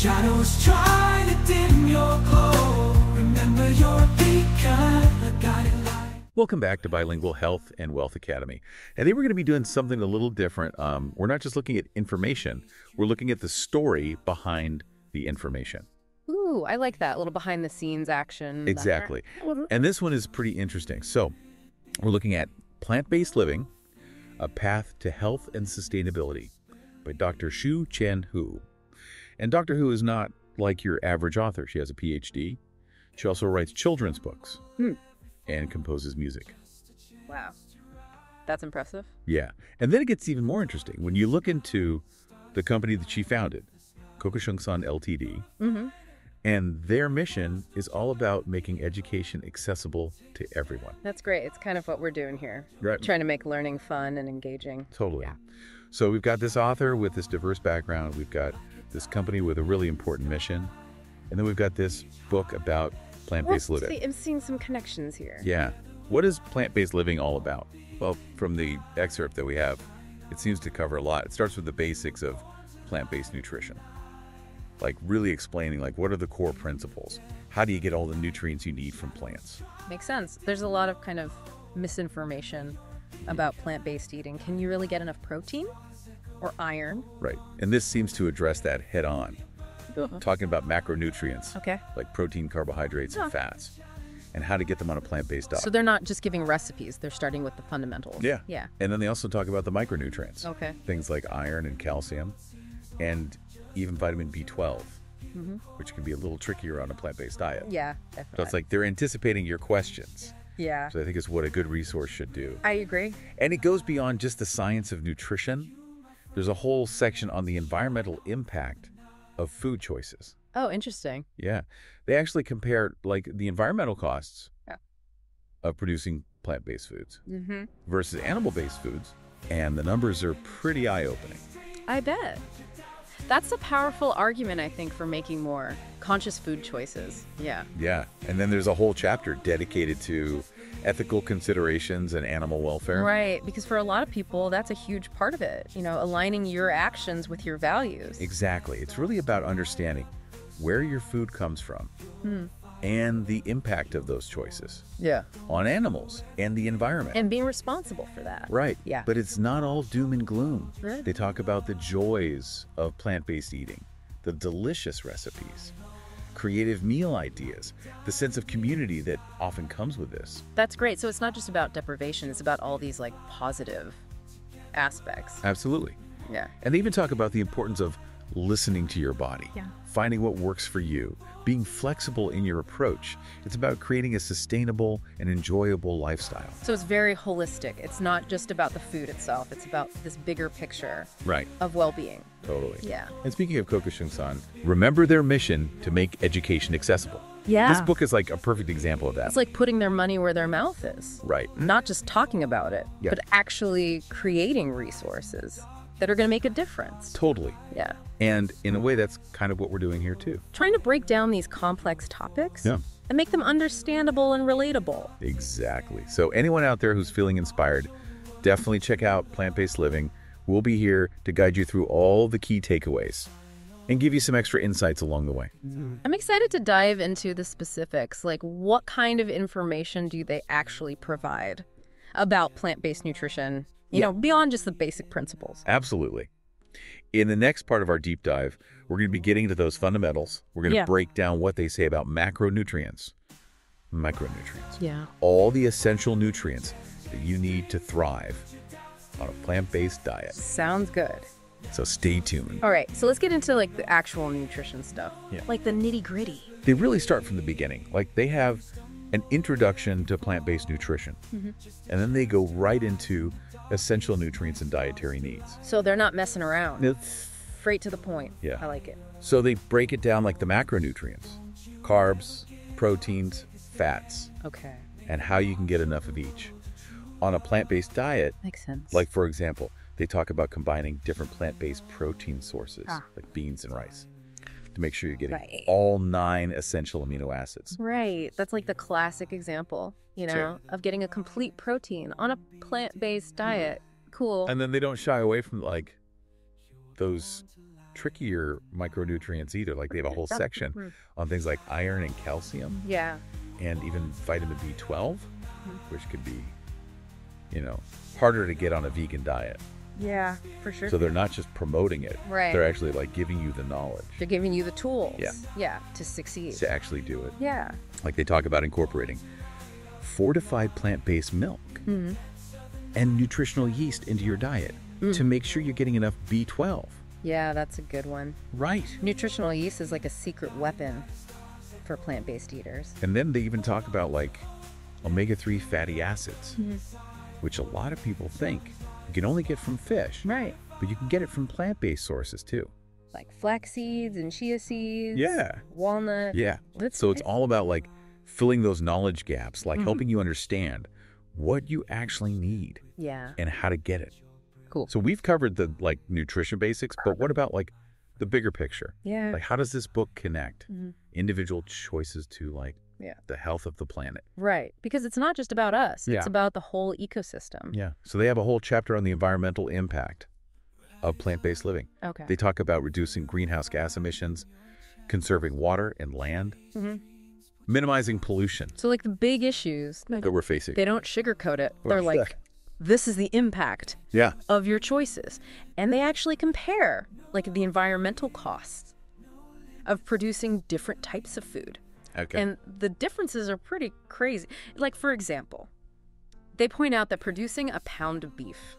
Shadows try to dim your glow. Remember your beacon, a guiding light. Welcome back to Bilingual Health and Wealth Academy. And today we're going to be doing something a little different. We're not just looking at information, we're looking at the story behind the information. Ooh, I like that. A little behind the scenes action. Exactly. And this one is pretty interesting. So we're looking at Plant-Based Living, A Path to Health and Sustainability by Dr. Shu Chen Hu. And Dr. Hu is not like your average author. She has a PhD. She also writes children's books and composes music. Wow. That's impressive. Yeah. And then it gets even more interesting. When you look into the company that she founded, Kokushungsan Ltd., and their mission is all about making education accessible to everyone. That's great. It's kind of what we're doing here. Right. Trying to make learning fun and engaging. Totally. Yeah. So we've got this author with this diverse background. We've got this company with a really important mission. And then we've got this book about plant-based living. I'm seeing some connections here. Yeah. What is plant-based living all about? Well, from the excerpt that we have, it seems to cover a lot. It starts with the basics of plant-based nutrition. Like really explaining like what are the core principles? How do you get all the nutrients you need from plants? Makes sense. There's a lot of kind of misinformation about plant-based eating. Can you really get enough protein or iron? Right. And this seems to address that head on. Talking about macronutrients, Okay. like protein, carbohydrates, and fats, and how to get them on a plant-based diet. So they're not just giving recipes. They're starting with the fundamentals. Yeah. Yeah. And then they also talk about the micronutrients. Okay. Things like iron and calcium, and even vitamin B12, which can be a little trickier on a plant-based diet. Yeah, So definitely. it's like they're anticipating your questions. Yeah. So I think it's what a good resource should do. I agree. And it goes beyond just the science of nutrition. There's a whole section on the environmental impact of food choices. Oh, interesting. Yeah. They actually compare like the environmental costs of producing plant-based foods versus animal-based foods. And the numbers are pretty eye-opening. I bet. That's a powerful argument, I think, for making more conscious food choices. Yeah. Yeah. And then there's a whole chapter dedicated to ethical considerations and animal welfare. Right. Because for a lot of people, that's a huge part of it. You know, aligning your actions with your values. Exactly. It's really about understanding where your food comes from and the impact of those choices Yeah. on animals and the environment. And being responsible for that. Right. Yeah. But it's not all doom and gloom. Right. They talk about the joys of plant-based eating, the delicious recipes, creative meal ideas, the sense of community that often comes with this. That's great. So it's not just about deprivation. It's about all these, like, positive aspects. Absolutely. Yeah. And they even talk about the importance of listening to your body, finding what works for you, being flexible in your approach. It's about creating a sustainable and enjoyable lifestyle. So it's very holistic. It's not just about the food itself. It's about this bigger picture Right. of well-being. Totally. Yeah. And speaking of Kokushungsan, remember their mission to make education accessible. Yeah. This book is like a perfect example of that. It's like putting their money where their mouth is. Right. Not just talking about it, Yeah. but actually creating resources that are going to make a difference. Totally. Yeah. And in a way, that's kind of what we're doing here too. Trying to break down these complex topics Yeah. and make them understandable and relatable. Exactly. So anyone out there who's feeling inspired, definitely check out Plant-Based Living. We'll be here to guide you through all the key takeaways and give you some extra insights along the way. I'm excited to dive into the specifics, like what kind of information do they actually provide about plant-based nutrition, you know, beyond just the basic principles. Absolutely. In the next part of our deep dive, we're going to be getting into those fundamentals. We're going to break down what they say about macronutrients, micronutrients, all the essential nutrients that you need to thrive on a plant-based diet. Sounds good. So stay tuned. All right, so let's get into like the actual nutrition stuff, Yeah. like the nitty-gritty. They really start from the beginning. Like they have an introduction to plant-based nutrition, and then they go right into essential nutrients and dietary needs. So they're not messing around. It's, Straight to the point. Yeah. I like it. so they break it down like the macronutrients, carbs, proteins, fats, Okay. and how you can get enough of each. On a plant-based diet, Makes sense. like for example, they talk about combining different plant-based protein sources, like beans and rice, to make sure you're getting all 9 essential amino acids. Right. That's like the classic example, you know, Sure. of getting a complete protein on a plant-based diet. Cool. And then they don't shy away from like those trickier micronutrients either. Like they have a whole section on things like iron and calcium Yeah. and even vitamin B12, which could be, harder to get on a vegan diet. Yeah, for sure. So they're not just promoting it. Right. They're actually like giving you the knowledge They're giving you the tools. Yeah. Yeah, to succeed. to actually do it. Yeah. Like they talk about incorporating fortified plant-based milk and nutritional yeast into your diet to make sure you're getting enough B12. Yeah, that's a good one. Right. Nutritional yeast is like a secret weapon for plant-based eaters. And then they even talk about like omega-3 fatty acids, which a lot of people think you can only get from fish. Right. But you can get it from plant-based sources too. Like flax seeds and chia seeds. Yeah. Walnut. Yeah. That's So it's all about like filling those knowledge gaps, like helping you understand what you actually need Yeah. and how to get it. Cool. So we've covered the like nutrition basics, but what about like the bigger picture? Yeah. Like how does this book connect individual choices to like Yeah. the health of the planet? Right. Because it's not just about us. Yeah. It's about the whole ecosystem. Yeah. So they have a whole chapter on the environmental impact of plant-based living. Okay. They talk about reducing greenhouse gas emissions, conserving water and land, minimizing pollution So like the big issues, that we're facing. they don't sugarcoat it. They're Right. like, this is the impact Yeah. of your choices. And they actually compare like the environmental costs of producing different types of food. Okay. And the differences are pretty crazy. Like, for example, they point out that producing a pound of beef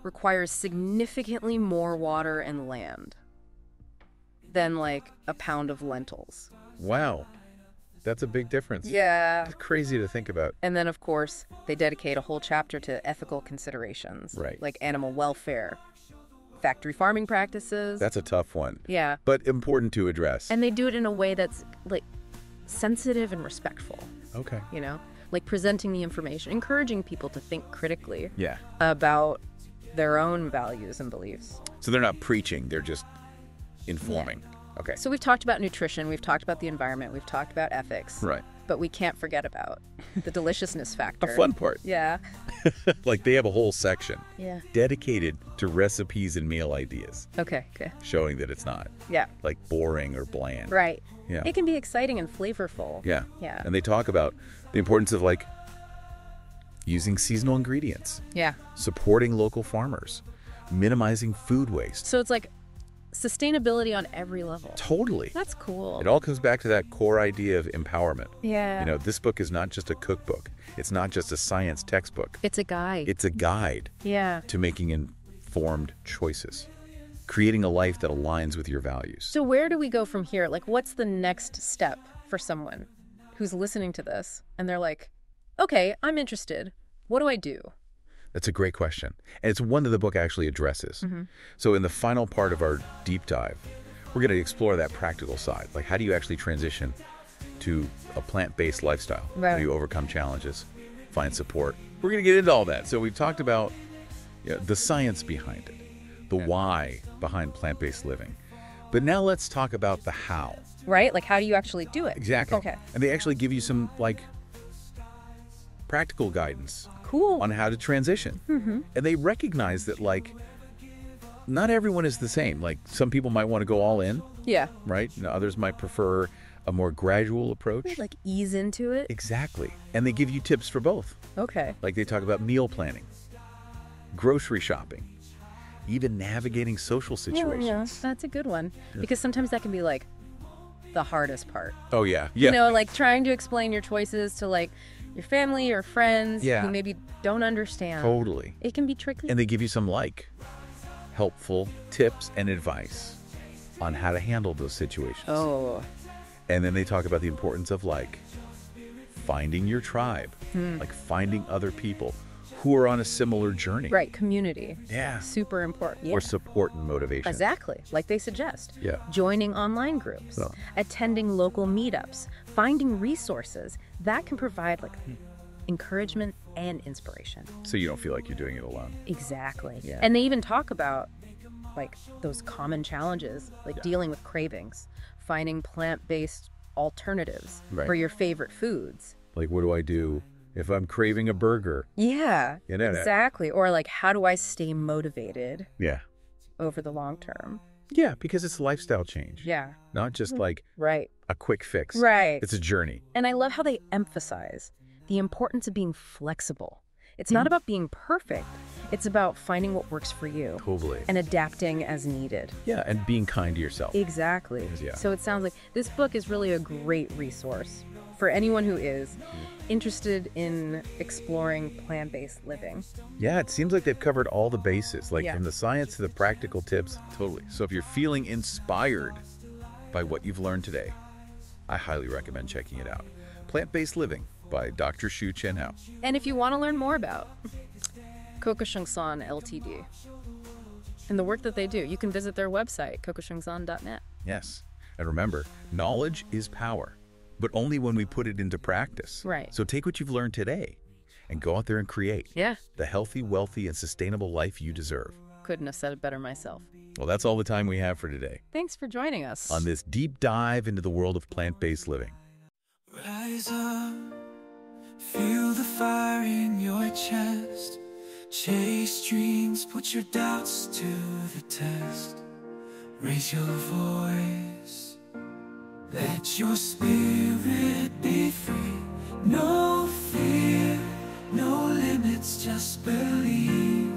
requires significantly more water and land than like a pound of lentils. Wow. That's a big difference. Yeah. It's crazy to think about. And then, of course, they dedicate a whole chapter to ethical considerations. Right. Like animal welfare, factory farming practices. That's a tough one, Yeah. but important to address. And they do it in a way that's like sensitive and respectful, Okay. like presenting the information, encouraging people to think critically Yeah. about their own values and beliefs. So they're not preaching, they're just informing. Okay. So we've talked about nutrition, we've talked about the environment, we've talked about ethics. Right. But we can't forget about the deliciousness factor. A fun part. Yeah. Like they have a whole section Yeah. dedicated to recipes and meal ideas, Okay, good. showing that it's not Yeah. like boring or bland. Right. Yeah. It can be exciting and flavorful. Yeah. Yeah. And they talk about the importance of like using seasonal ingredients, Yeah. supporting local farmers, minimizing food waste. So it's like sustainability on every level. Totally. That's cool. It all comes back to that core idea of empowerment. Yeah. This book is not just a cookbook. It's not just a science textbook. It's a guide. It's a guide Yeah. to making informed choices, creating a life that aligns with your values. So where do we go from here? Like, what's the next step for someone who's listening to this and they're like, okay, I'm interested. What do I do? That's a great question. And it's one that the book actually addresses. So in the final part of our deep dive, we're going to explore that practical side. Like, how do you actually transition to a plant-based lifestyle? How Right. do you overcome challenges, find support? We're going to get into all that. So we've talked about the science behind it, the why behind plant-based living. But now let's talk about the how. Right? Like, how do you actually do it? Exactly. Okay. And they actually give you some, like, practical guidance Cool. on how to transition. And they recognize that, like, not everyone is the same. Like, some people might want to go all in, Yeah. right? Others might prefer a more gradual approach. Like, ease into it. Exactly. And they give you tips for both. Okay. Like, they talk about meal planning, grocery shopping, even navigating social situations. Yeah, that's a good one. Because sometimes that can be, like, the hardest part. Oh, yeah. Yeah. Like, trying to explain your choices to, like, your family or friends Yeah. who maybe don't understand. Totally. It can be tricky. And they give you some, like, helpful tips and advice on how to handle those situations. Oh. And then they talk about the importance of, like, finding your tribe, like finding other people who are on a similar journey. Right. Community. Yeah. Super important. Yeah. Or support and motivation. Exactly. Like they suggest. Yeah. Joining online groups, Oh. attending local meetups, finding resources that can provide like encouragement and inspiration. So you don't feel like you're doing it alone. Exactly. Yeah. And they even talk about like those common challenges, like dealing with cravings, finding plant-based alternatives Right. for your favorite foods. Like, what do I do if I'm craving a burger? Yeah. You know that. Exactly. Or like, how do I stay motivated Yeah. over the long term? Yeah, because it's a lifestyle change. Yeah. Not just like Right. a quick fix. Right. It's a journey. And I love how they emphasize the importance of being flexible. It's not about being perfect. It's about finding what works for you Totally. and adapting as needed. Yeah, and being kind to yourself. Exactly. Yeah. So it sounds like this book is really a great resource for anyone who is interested in exploring plant-based living. Yeah, it seems like they've covered all the bases, like Yeah. from the science to the practical tips. Totally. So if you're feeling inspired by what you've learned today, I highly recommend checking it out. Plant-Based Living by Dr. Shu Chen Hao. And if you want to learn more about Kokoshungsan Ltd. and the work that they do, you can visit their website, kokoshungsan.net. Yes. And remember, knowledge is power, but only when we put it into practice. Right. So take what you've learned today and go out there and create Yeah. the healthy, wealthy, and sustainable life you deserve. Couldn't have said it better myself. Well, that's all the time we have for today Thanks for joining us. on this deep dive into the world of plant-based living. Rise up, feel the fire in your chest. Chase dreams, put your doubts to the test. Raise your voice, let your spirit be free. No fear, no limits, just believe.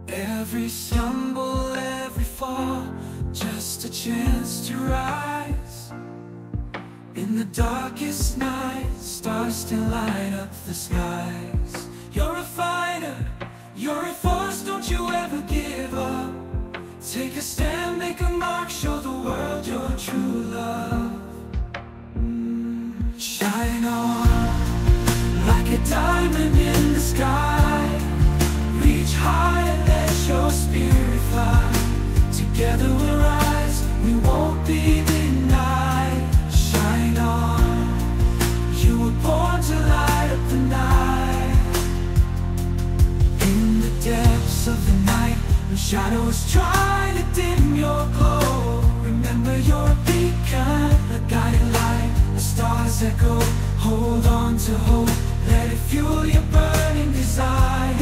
Every stumble, every fall, just a chance to rise. In the darkest night, stars still light up the skies. You're a fighter, you're a force, don't you ever give up. Take a stand, make a mark, show the world your true love. Shine on, like a diamond in the sky. Reach high and let your spirit fly. Together we'll rise, we won't be denied. Shine on, you were born to light up the night. In the depths of the night, when shadows try to dim your glow, remember you're a beacon, a guiding light. The stars echo, hold on to hope. Let it fuel your burning desire.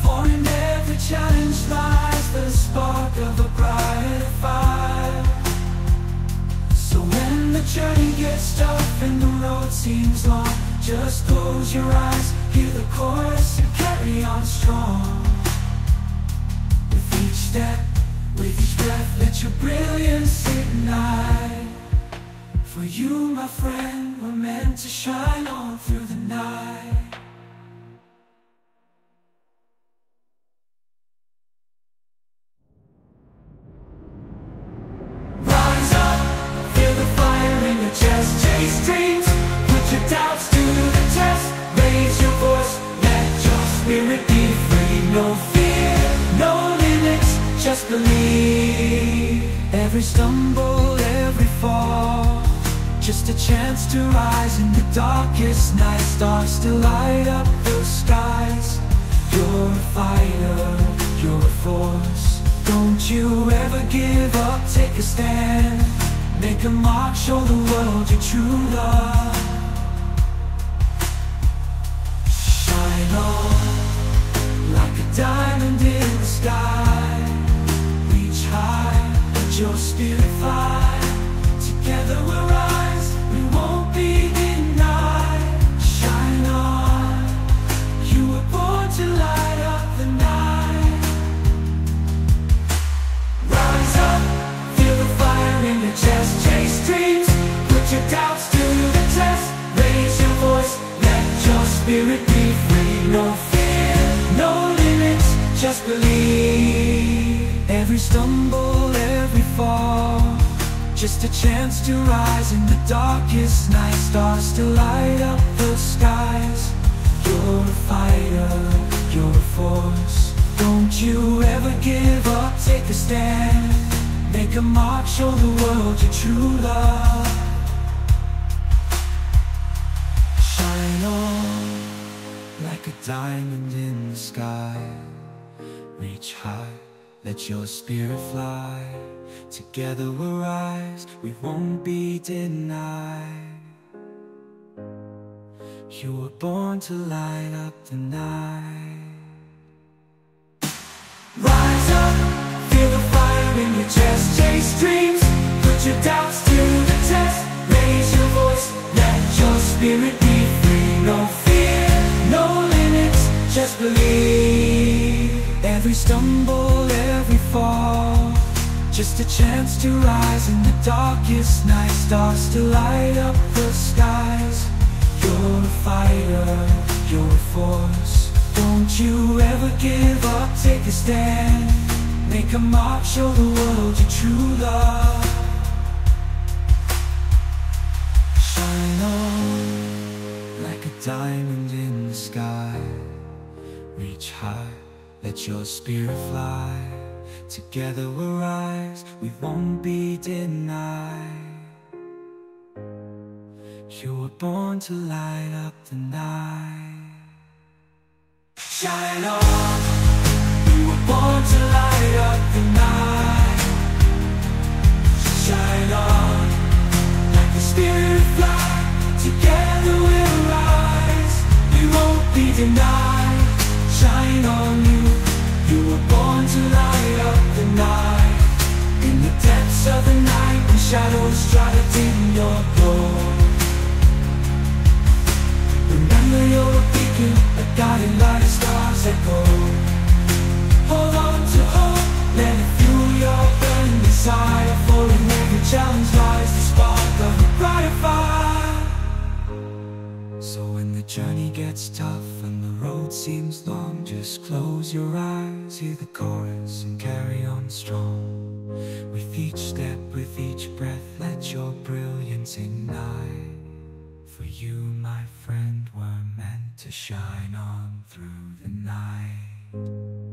For in every challenge lies the spark of a brighter fire. So when the journey gets tough and the road seems long, just close your eyes, hear the chorus and carry on strong. With each step, with each breath, let your brilliance ignite. For you, my friend, were meant to shine on through the night. Rise up, feel the fire in your chest. Chase dreams, put your doubts to the test. Raise your voice, let your spirit be free. No fear, no limits, just believe. Every stumble, every fall, just a chance to rise. In the darkest night, stars still light up the skies. You're a fighter, you're a force. Don't you ever give up, take a stand. Make a mark, show the world your true love. Shine on, like a diamond in the sky. Reach high, let your spirit fly. Together we'll rise, we won't be denied. Shine on, you were born to light up the night. Rise up, feel the fire in your chest. Chase dreams, put your doubts to the test. Raise your voice, let your spirit be free. No fear, no limits, just believe. Every stumble, every fall, just a chance to rise. In the darkest night, stars still light up the skies. You're a fighter, you're a force. Don't you ever give up, take a stand. Make a mark, show the world your true love. Shine on, like a diamond in the sky. Reach high, let your spirit fly. Together we'll rise, we won't be denied. You were born to light up the night. Rise up, feel the fire in your chest. Chase dreams, put your doubts to the test. Raise your voice, let your spirit be free. No fear, no limits, just believe. Every stumble, every fall, just a chance to rise in the darkest night. Stars to light up the skies. You're a fighter, you're a force. Don't you ever give up, take a stand. Make a mark, show the world your true love. Shine on like a diamond in the sky. Reach high, let your spirit fly. Together we'll rise, we won't be denied. You were born to light up the night. Shine on, you were born to light up the night. Shine on, like a spirit fly. Together we'll rise, we won't be denied. Shine on you, you were born to light up the night. In the depths of the night, when shadows try to dim your glow, remember you're a beacon, a guiding light, stars echo. Hold on to hope, let it fuel your burning desire. For in every challenge lies the spark of a brighter fire. So when the journey gets tough and the road seems long, just close your eyes, hear the chorus and carry on strong. With each step, with each breath, let your brilliance ignite. For you, my friend, were meant to shine on through the night.